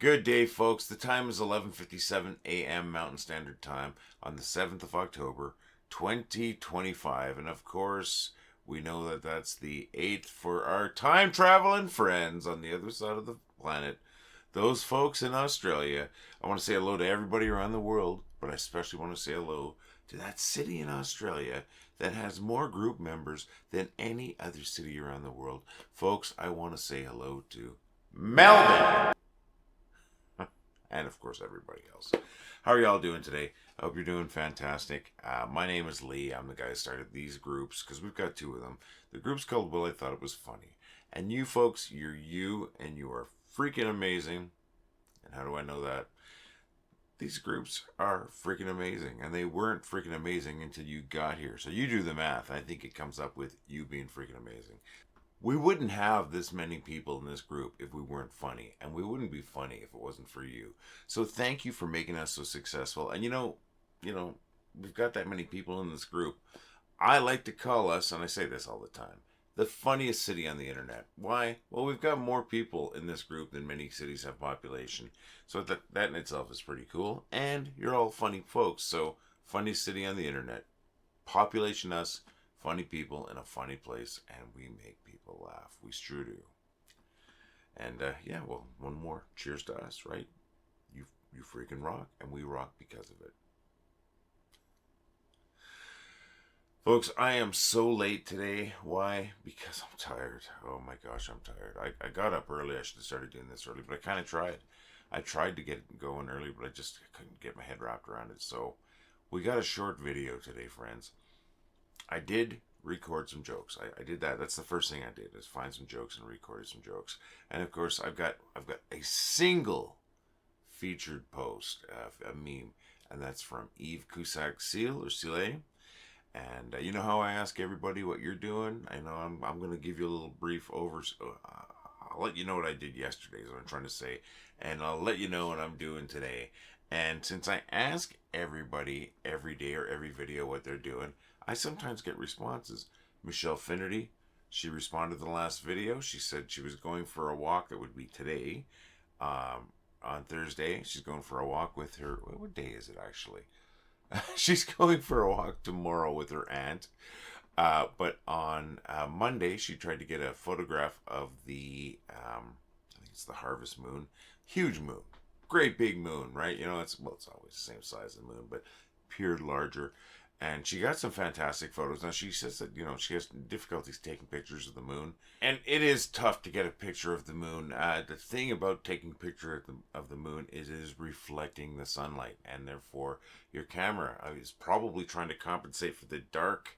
Good day, folks. The time is 11:57 a.m. Mountain Standard Time on the 7th of October, 2025. And of course, we know that that's the 8th for our time traveling friends on the other side of the planet. Those folks in Australia. I want to say hello to everybody around the world, but I especially want to say hello to that city in Australia that has more group members than any other city around the world. Folks, I want to say hello to Melbourne. And of course, everybody else. How are y'all doing today? I hope you're doing fantastic. My name is Lee. I'm the guy who started these groups because we've got two of them. The group's called Well, I Thought It Was Funny. And you folks, you're you and you are freaking amazing. And how do I know that? These groups are freaking amazing. And they weren't freaking amazing until you got here. So you do the math. I think it comes up with you being freaking amazing. We wouldn't have this many people in this group if we weren't funny, and we wouldn't be funny if it wasn't for you. So thank you for making us so successful. And you know, we've got that many people in this group. I like to call us, and I say this all the time, the funniest city on the internet. Why? Well, we've got more people in this group than many cities have population. So that in itself is pretty cool. And you're all funny folks. So funniest city on the internet. Population us. Funny people in a funny place, and we make people laugh. We sure do. And yeah, well, one more cheers to us, right? You freaking rock, and we rock because of it. Folks, I am so late today. Why? Because I'm tired. Oh my gosh, I'm tired. I got up early. I should have started doing this early, but I kind of tried. I tried to get going early, but I just couldn't get my head wrapped around it. So we got a short video today, friends. I did record some jokes. I did that. That's the first thing I did, is find some jokes and recorded some jokes. And of course, I've got a single featured post, a meme, and that's from Eve Cusac-Seale or Seale. And you know how I ask everybody what you're doing? I know I'm going to give you a little brief I'll let you know what I did yesterday, is what I'm trying to say, and I'll let you know what I'm doing today. And since I ask everybody every day or every video what they're doing, I sometimes get responses. Michelle Finnerty, she responded to the last video. She said she was going for a walk. That would be today, on Thursday. She's going for a walk with her. What day is it actually? She's going for a walk tomorrow with her aunt. But on Monday, she tried to get a photograph of the, I think it's the harvest moon. Huge moon. Great big moon, right? You know, it's always the same size as the moon, but appeared larger. And she got some fantastic photos. Now, she says that, she has difficulties taking pictures of the moon. And it is tough to get a picture of the moon. The thing about taking a picture of the moon is it is reflecting the sunlight. And therefore, your camera is probably trying to compensate for the dark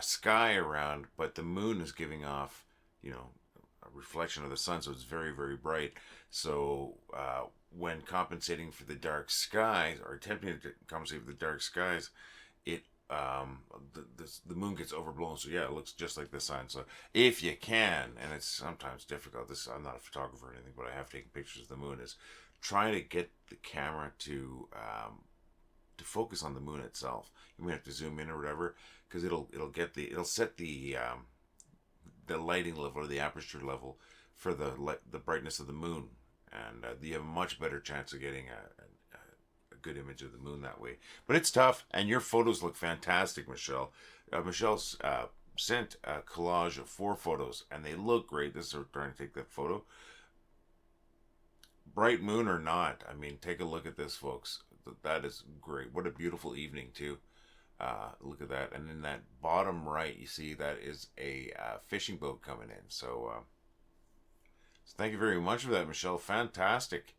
sky around. But the moon is giving off, a reflection of the sun. So it's very, very bright. So when compensating for the dark skies, or attempting to compensate for the dark skies, it the moon gets overblown, so yeah, it looks just like the sun. So if you can, and it's sometimes difficult, I'm not a photographer or anything, but I have taken pictures of the moon, is trying to get the camera to focus on the moon itself. You may have to zoom in or whatever, because it'll set the lighting level or the aperture level for the brightness of the moon, and you have a much better chance of getting a good image of the moon that way. But it's tough, and your photos look fantastic, Michelle. Michelle's sent a collage of 4 photos, and they look great. This is her trying to take that photo. Bright moon or not, I mean, take a look at this, folks. That is great. What a beautiful evening, too. Look at that. And in that bottom right, you see that is a fishing boat coming in. So thank you very much for that, Michelle. Fantastic.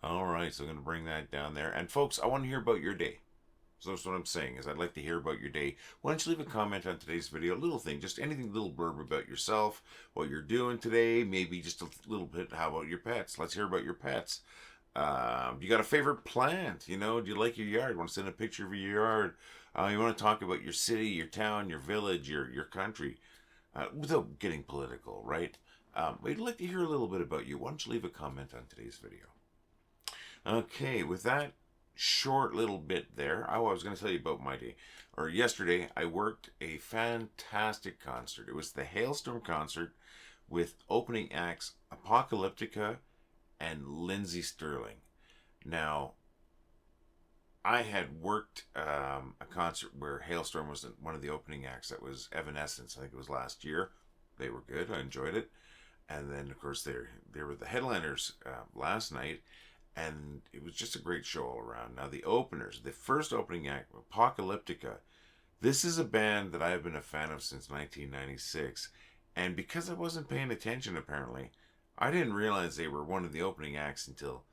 All right, so I'm going to bring that down there. And folks, I want to hear about your day. So that's what I'm saying, is I'd like to hear about your day. Why don't you leave a comment on today's video, a little thing, just anything, little blurb about yourself, what you're doing today, maybe just a little bit. How about your pets? Let's hear about your pets. You got a favorite plant? Do you like your yard? Want to send a picture of your yard? You want to talk about your city, your town, your village, your country, without getting political, right? We'd like to hear a little bit about you. Why don't you leave a comment on today's video? Okay, with that short little bit there, I was going to tell you about my day. Yesterday, I worked a fantastic concert. It was the Hailstorm concert with opening acts Apocalyptica and Lindsey Sterling. Now, I had worked a concert where Hailstorm was one of the opening acts. That was Evanescence. I think it was last year. They were good. I enjoyed it. And then, of course, they were the headliners last night. And it was just a great show all around. Now, the openers, the first opening act, Apocalyptica. This is a band that I've been a fan of since 1996. And because I wasn't paying attention, apparently, I didn't realize they were one of the opening acts until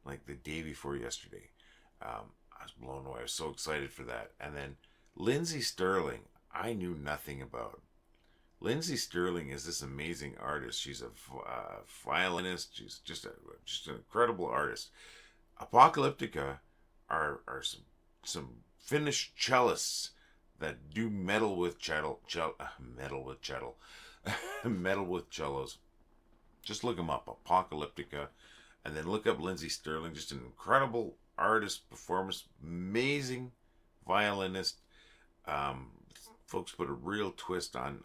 like the day before yesterday. I was blown away. I was so excited for that. And then Lindsey Sterling, I knew nothing about. Lindsey Sterling is this amazing artist. She's a violinist. She's just an incredible artist. Apocalyptica are some Finnish cellists that do metal with metal with cellos. Just look them up, Apocalyptica, and then look up Lindsey Sterling. Just an incredible artist, performance, amazing violinist. Folks put a real twist on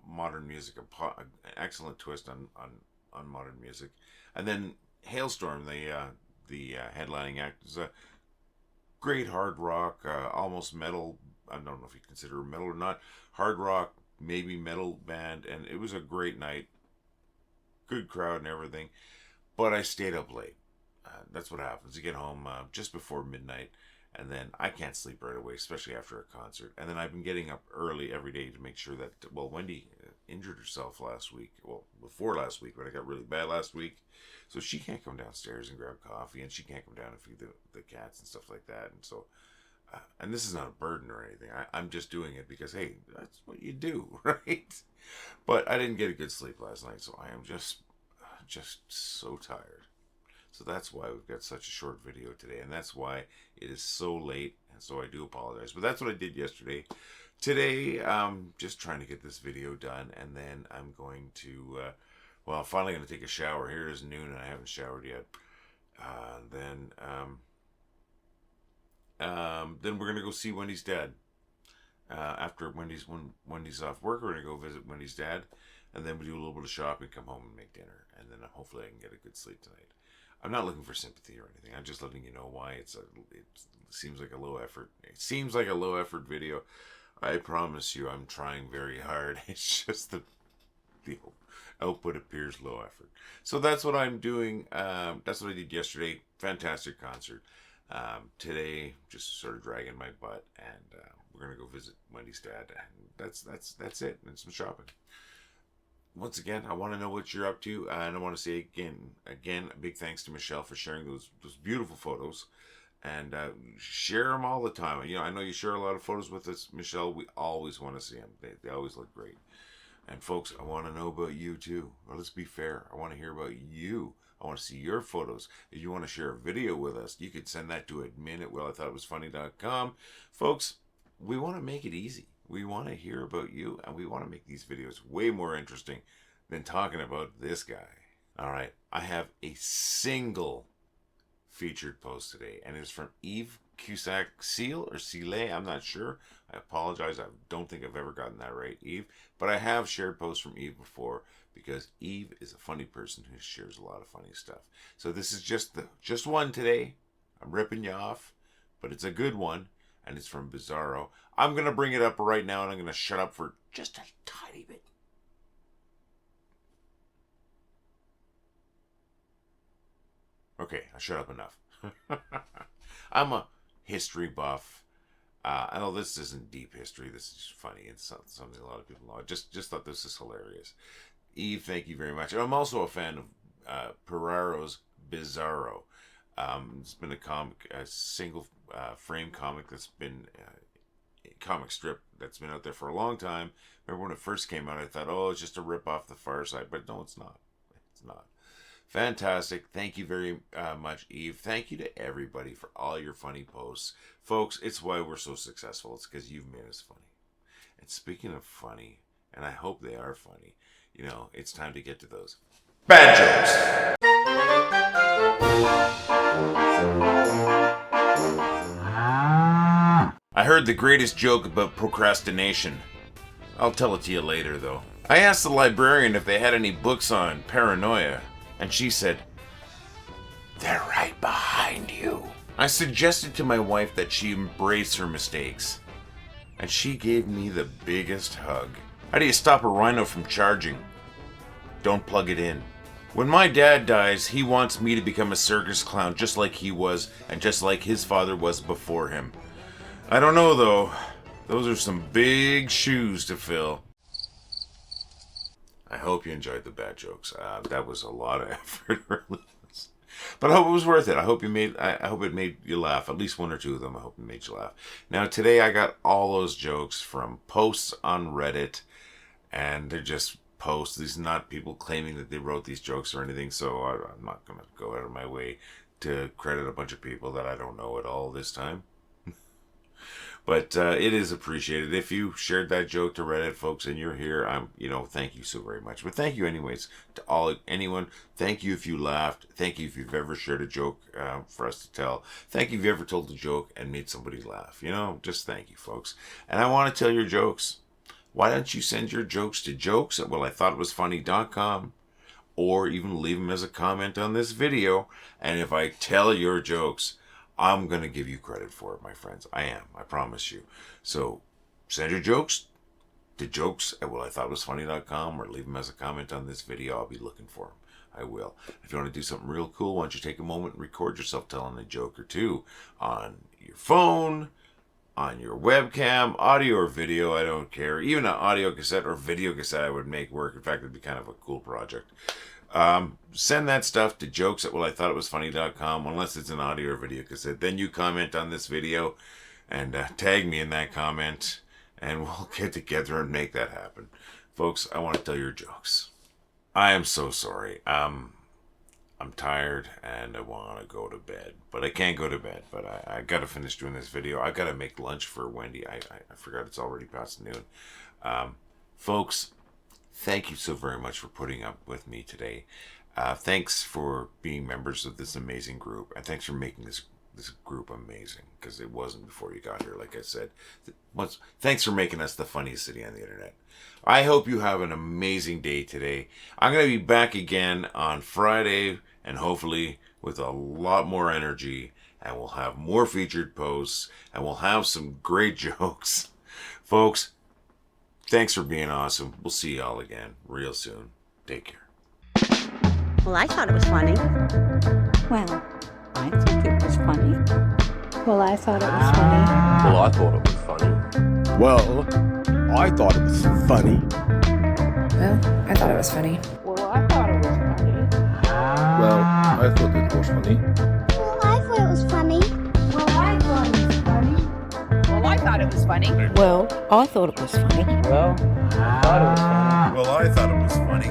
modern music, an excellent twist on modern music. And then Hailstorm, the headlining act, is a great hard rock, almost metal. I don't know if you consider it metal or not. Hard rock, maybe metal band, and it was a great night. Good crowd and everything. But I stayed up late. That's what happens. You get home just before midnight, and then I can't sleep right away, especially after a concert. And then I've been getting up early every day to make sure that, well, Wendy injured herself last week. Well, before last week, but I got really bad last week. So she can't come downstairs and grab coffee, and she can't come down and feed the cats and stuff like that. And so, and this is not a burden or anything. I'm just doing it because, hey, that's what you do, right? But I didn't get a good sleep last night, so I am just so tired. So that's why we've got such a short video today, and that's why it is so late, and so I do apologize. But that's what I did yesterday. Today, just trying to get this video done, and then I'm going to, well, I'm finally going to take a shower. Here it is noon, and I haven't showered yet. Then we're going to go see Wendy's dad. After when Wendy's off work, we're going to go visit Wendy's dad, and then we do a little bit of shopping, come home and make dinner, and then hopefully I can get a good sleep tonight. I'm not looking for sympathy or anything. I'm just letting you know why it seems like a low effort. It seems like a low effort video. I promise you, I'm trying very hard. It's just the output appears low effort. So that's what I'm doing. That's what I did yesterday. Fantastic concert. Today, just sort of dragging my butt, and we're gonna go visit Wendy's dad, and that's it. And some shopping. Once again, I want to know what you're up to, and I want to say again, a big thanks to Michelle for sharing those beautiful photos, and share them all the time. You know, I know you share a lot of photos with us, Michelle. We always want to see them. They always look great. And folks, I want to know about you too. Well, let's be fair. I want to hear about you. I want to see your photos. If you want to share a video with us, you could send that to admin@wellithoughitwasfunny.com. Folks, we want to make it easy. We want to hear about you, and we want to make these videos way more interesting than talking about this guy. All right, I have a single featured post today, and it's from Eve Cusac-Seale or Seale. I'm not sure. I apologize. I don't think I've ever gotten that right, Eve. But I have shared posts from Eve before because Eve is a funny person who shares a lot of funny stuff. So this is just one today. I'm ripping you off, but it's a good one. And it's from Bizarro. I'm going to bring it up right now, and I'm going to shut up for just a tiny bit. Okay, I shut up enough. I'm a history buff. I know this isn't deep history. This is funny. It's something a lot of people know. I just thought this is hilarious. Eve, thank you very much. And I'm also a fan of Pereiro's Bizarro. It's been a single frame comic that's been a comic strip that's been out there for a long time. Remember when it first came out, I thought, oh, it's just a rip off the Far Side, but no, it's not. It's not. Fantastic. Thank you very much, Eve. Thank you to everybody for all your funny posts. Folks, it's why we're so successful. It's because you've made us funny. And speaking of funny, and I hope they are funny, you know, it's time to get to those bad jokes. I heard the greatest joke about procrastination. I'll tell it to you later, though. I asked the librarian if they had any books on paranoia, and she said, "They're right behind you." I suggested to my wife that she embrace her mistakes, and she gave me the biggest hug. How do you stop a rhino from charging? Don't plug it in. When my dad dies, he wants me to become a circus clown just like he was, and just like his father was before him. I don't know though. Those are some big shoes to fill. I hope you enjoyed the bad jokes. That was a lot of effort, really. But I hope it was worth it. I hope it made you laugh. At least one or two of them. I hope it made you laugh. Now today I got all those jokes from posts on Reddit, and they're just posts. These are not people claiming that they wrote these jokes or anything. So I'm not gonna go out of my way to credit a bunch of people that I don't know at all this time. But it is appreciated. If you shared that joke to Reddit, folks, and you're here, thank you so very much. But thank you anyways to anyone. Thank you if you laughed. Thank you if you've ever shared a joke for us to tell. Thank you if you ever told a joke and made somebody laugh. Just thank you, folks. And I want to tell your jokes. Why don't you send your jokes to jokes@wellithoughtitwasfunny.com, or even leave them as a comment on this video. And if I tell your jokes, I'm going to give you credit for it, my friends. I am. I promise you. So send your jokes to jokes@wellithoughtitwasfunny.com, or leave them as a comment on this video. I'll be looking for them. I will. If you want to do something real cool, why don't you take a moment and record yourself telling a joke or two on your phone, on your webcam, audio or video, I don't care. Even an audio cassette or video cassette I would make work. In fact, it'd be kind of a cool project. Send that stuff to jokes@wellithoughtitwasfunny.com, unless it's an audio or video cassette. Then you comment on this video and tag me in that comment, and we'll get together and make that happen. Folks, I want to tell your jokes. I am so sorry. I'm tired and I want to go to bed, but I can't go to bed. But I got to finish doing this video. I got to make lunch for Wendy. I forgot it's already past noon. Folks, thank you so very much for putting up with me today. Thanks for being members of this amazing group, and thanks for making this group amazing, because it wasn't before you got here. Like I said, thanks for making us the funniest city on the internet. I hope you have an amazing day today. I'm going to be back again on Friday, and hopefully with a lot more energy, and we'll have more featured posts, and we'll have some great jokes. Folks, thanks for being awesome. We'll see y'all again real soon. Take care. Well, I thought it was funny. Well, I think it was funny. Well, I thought it was funny. Well, I thought it was funny. Well, I thought it was funny. Well, I thought it was funny. Well, I thought it was funny. Well, I thought it was funny. Well, I thought it was funny. Well, I thought it was funny. Well, I thought it was funny. Well, I thought it was funny. Well, I thought it was funny. Well, I thought it was funny.